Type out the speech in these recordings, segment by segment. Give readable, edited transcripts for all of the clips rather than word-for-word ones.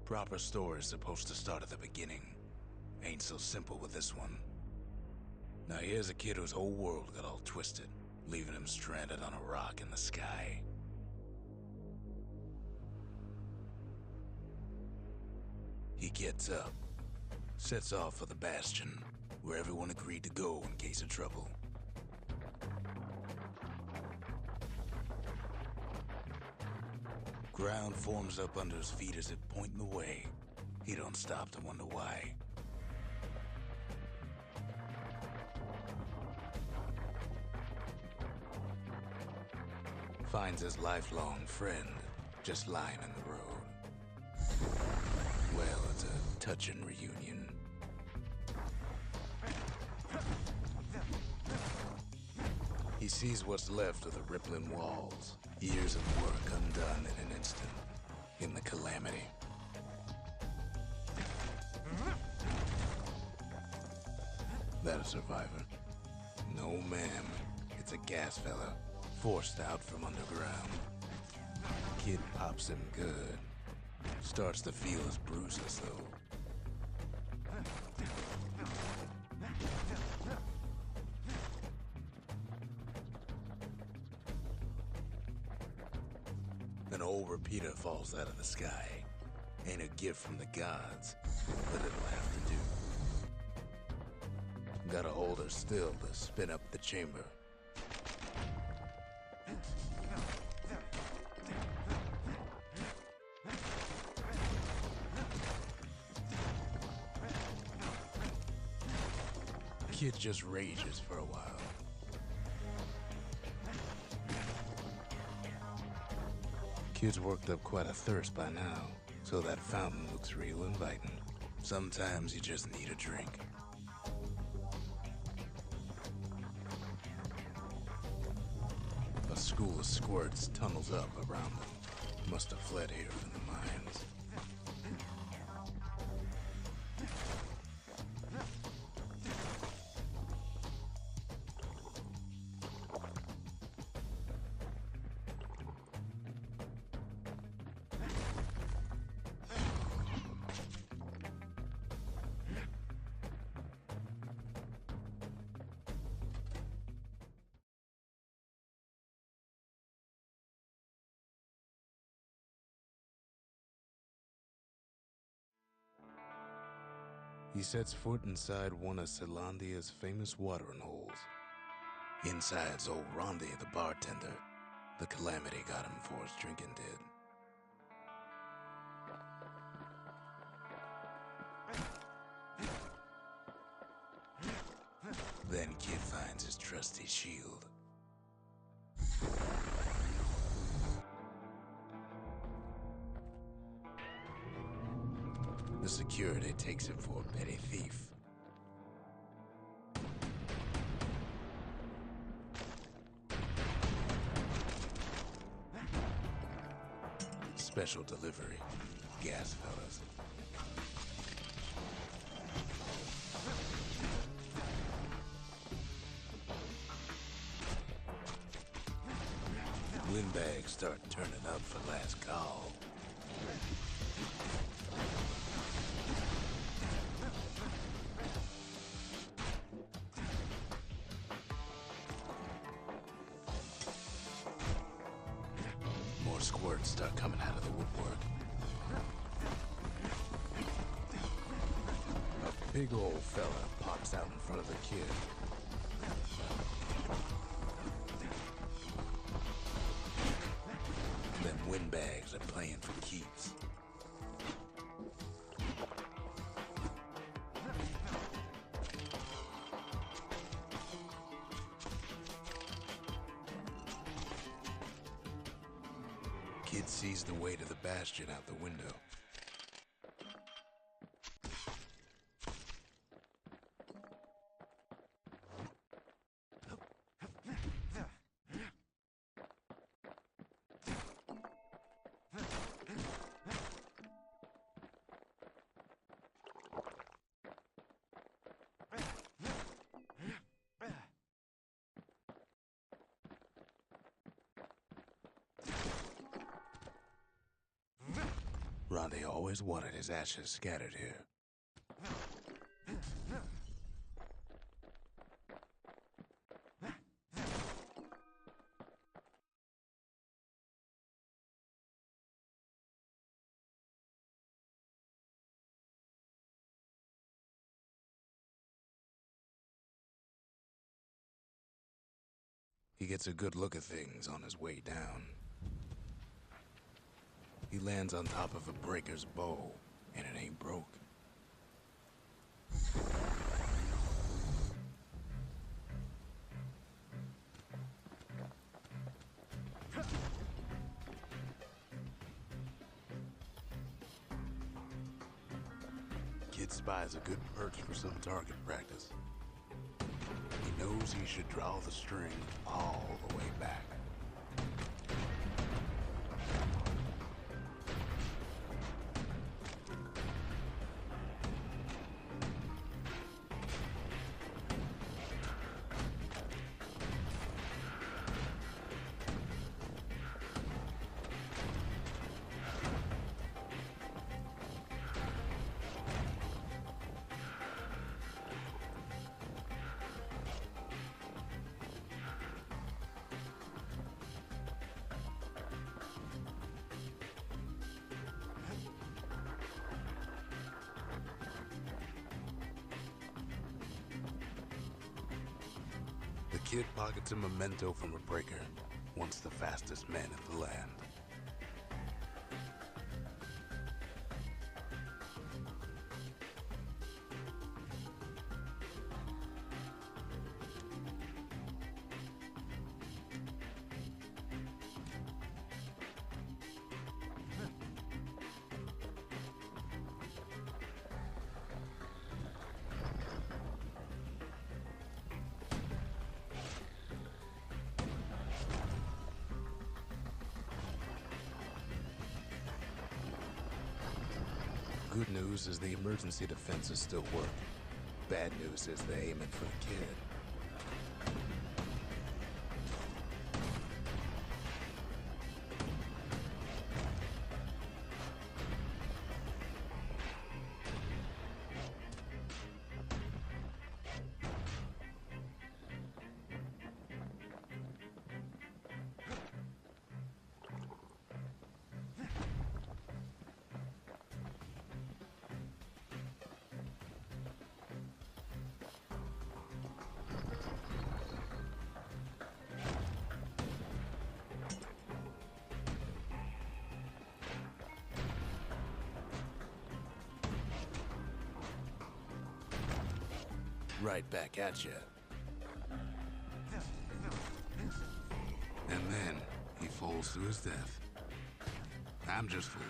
Proper story's supposed to start at the beginning. Ain't so simple with this one. Now here's a kid whose whole world got all twisted, leaving him stranded on a rock in the sky. He gets up, sets off for the Bastion, where everyone agreed to go in case of trouble. Ground forms up under his feet as it pointing the way. He don't stop to wonder why. Finds his lifelong friend just lying in the road. Well, it's a touching reunion. He sees what's left of the rippling walls. Years of work undone in an instant. In the calamity. That a survivor? No, ma'am. It's a gas fella. Forced out from underground. Kid pops him good. Starts to feel his bruises, though. An old repeater falls out of the sky. Ain't a gift from the gods, but it'll have to do. Gotta hold her still to spin up the chamber. Kid just rages for a while. Kid's worked up quite a thirst by now, so that fountain looks real inviting. Sometimes you just need a drink. A school of squirts tunnels up around them. Must have fled here from the mines. He sets foot inside one of Celandia's famous watering holes. Inside's old Rondi, the bartender. The calamity got him before his drinking did. Then Kid finds his trusty shield. The security takes him for a petty thief. Special delivery. Gas fellas. Windbags start turning up for last call. More squirts start coming out of the woodwork. A big old fella pops out in front of the kid. Then windbags are playing for keeps. Kid sees the way to the Bastion out the window. Dante always wanted his ashes scattered here. He gets a good look at things on his way down. He lands on top of a breaker's bow, and it ain't broke. Kid spies a good perch for some target practice. He knows he should draw the string all the way back. The kid pockets a memento from a breaker, once the fastest man in the land. Good news is the emergency defenses still work. Bad news is they're aiming for the kid. Right back at you. And then he falls to his death. I'm just fooling.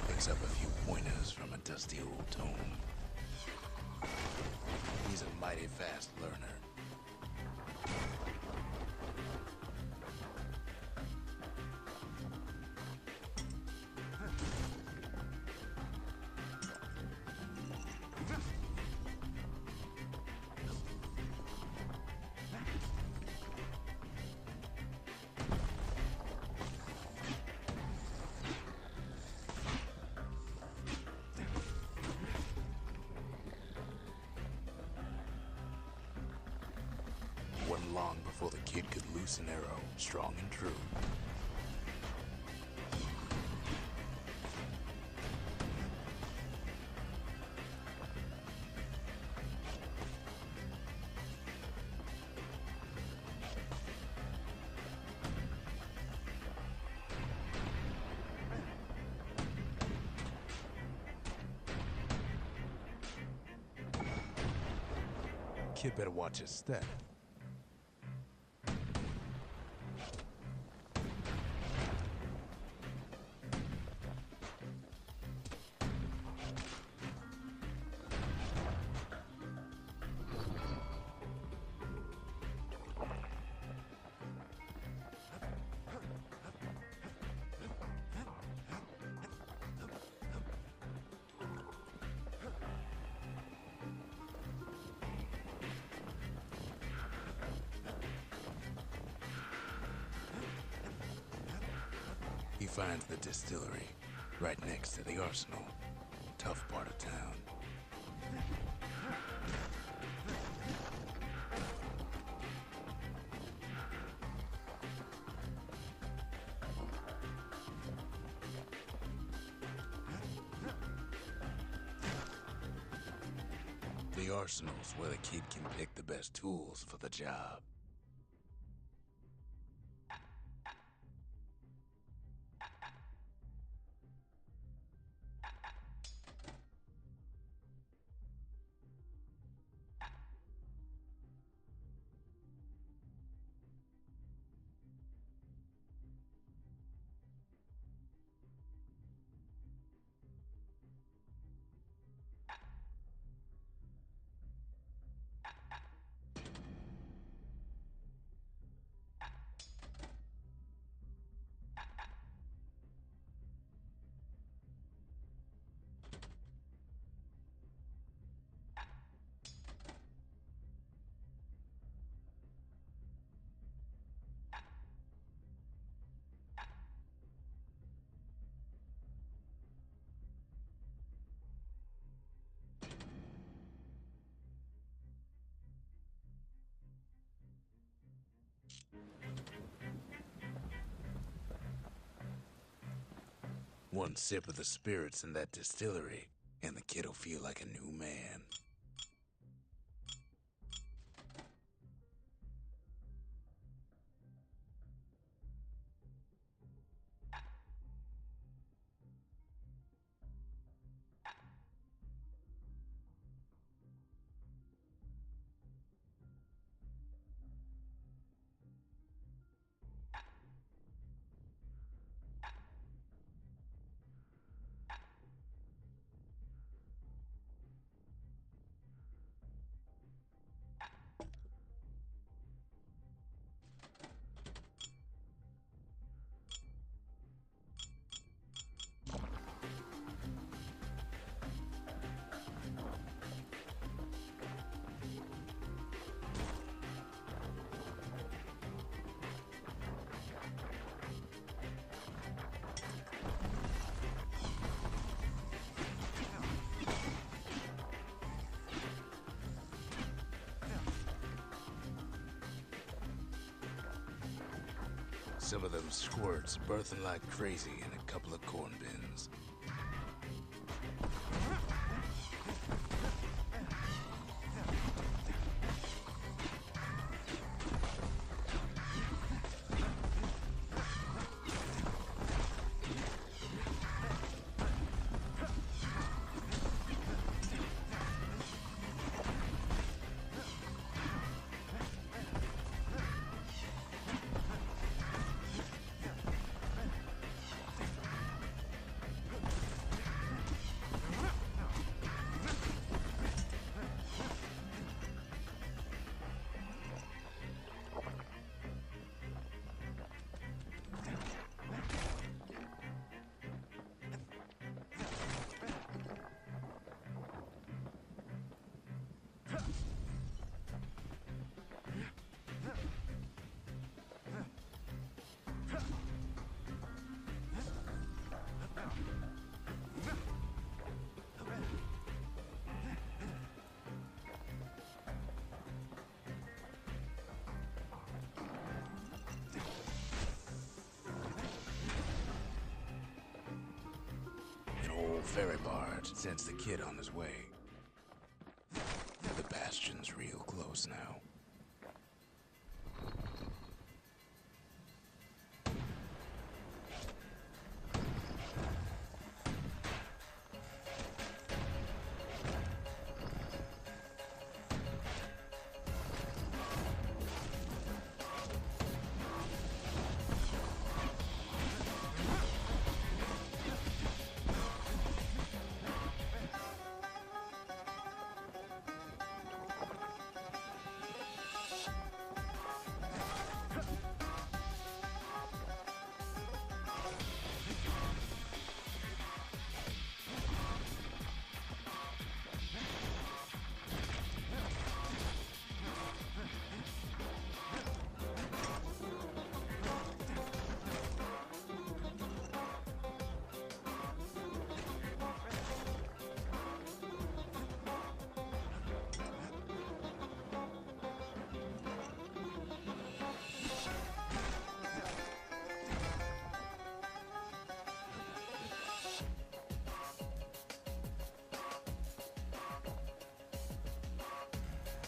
Picks up a few pointers from a dusty old tome. He's a mighty fast learner. Wasn't long before the kid could loose an arrow, strong and true. Kid better watch his step. He finds the distillery, right next to the arsenal. Tough part of town. The arsenal's where the kid can pick the best tools for the job. One sip of the spirits in that distillery, and the kid'll feel like a new man. Some of them squirts birthing like crazy in a couple of corn bins. Ferry barge sends the kid on his way. The Bastion's real close now.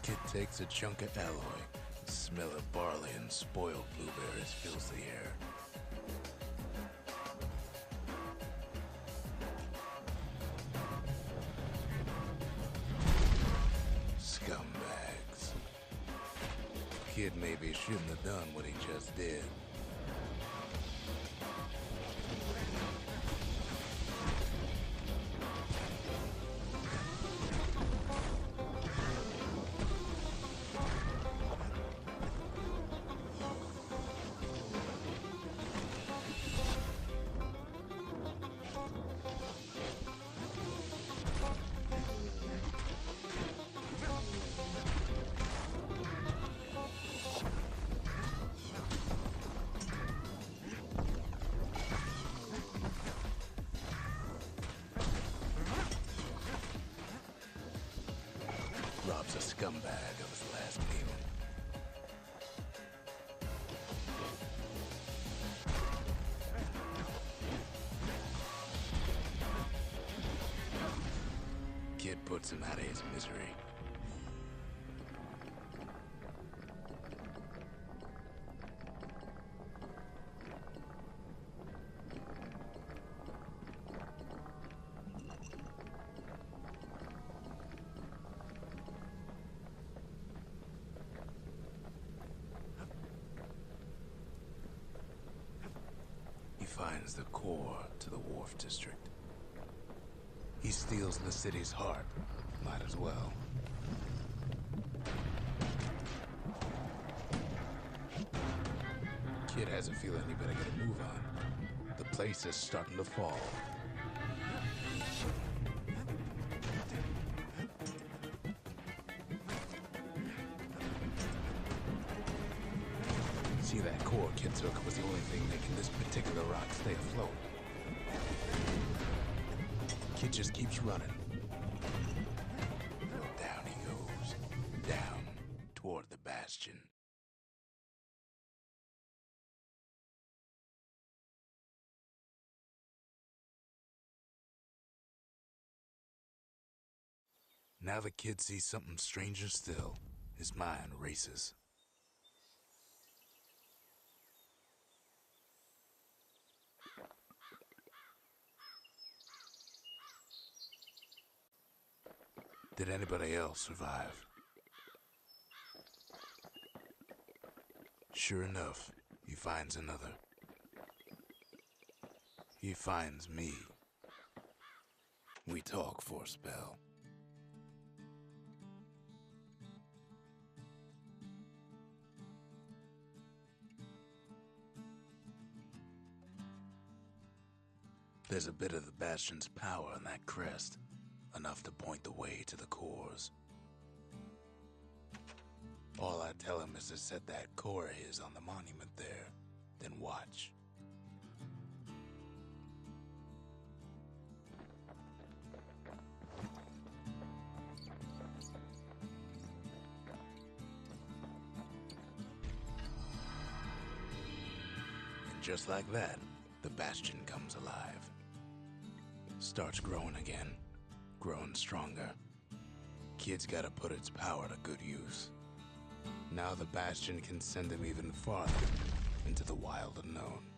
Kid takes a chunk of alloy. The smell of barley and spoiled blueberries fills the air. Scumbags. Kid maybe shouldn't have done what he just did. Robs a scumbag of his last meal. Kid puts him out of his misery. Finds the core to the wharf district. He steals the city's heart. Might as well. Kid has a feeling he better get a move on. The place is starting to fall. See, that core Kid took was the only thing making this particular rock stay afloat. Kid just keeps running. Down he goes. Down toward the Bastion. Now the kid sees something stranger still. His mind races. Did anybody else survive? Sure enough, he finds another. He finds me. We talk for a spell. There's a bit of the Bastion's power in that crest. Enough to point the way to the cores. All I tell him is to set that core of his on the monument there, then watch. And just like that, the Bastion comes alive. Starts growing again. Growing stronger. Kid's gotta put its power to good use. Now the Bastion can send him even farther into the wild unknown.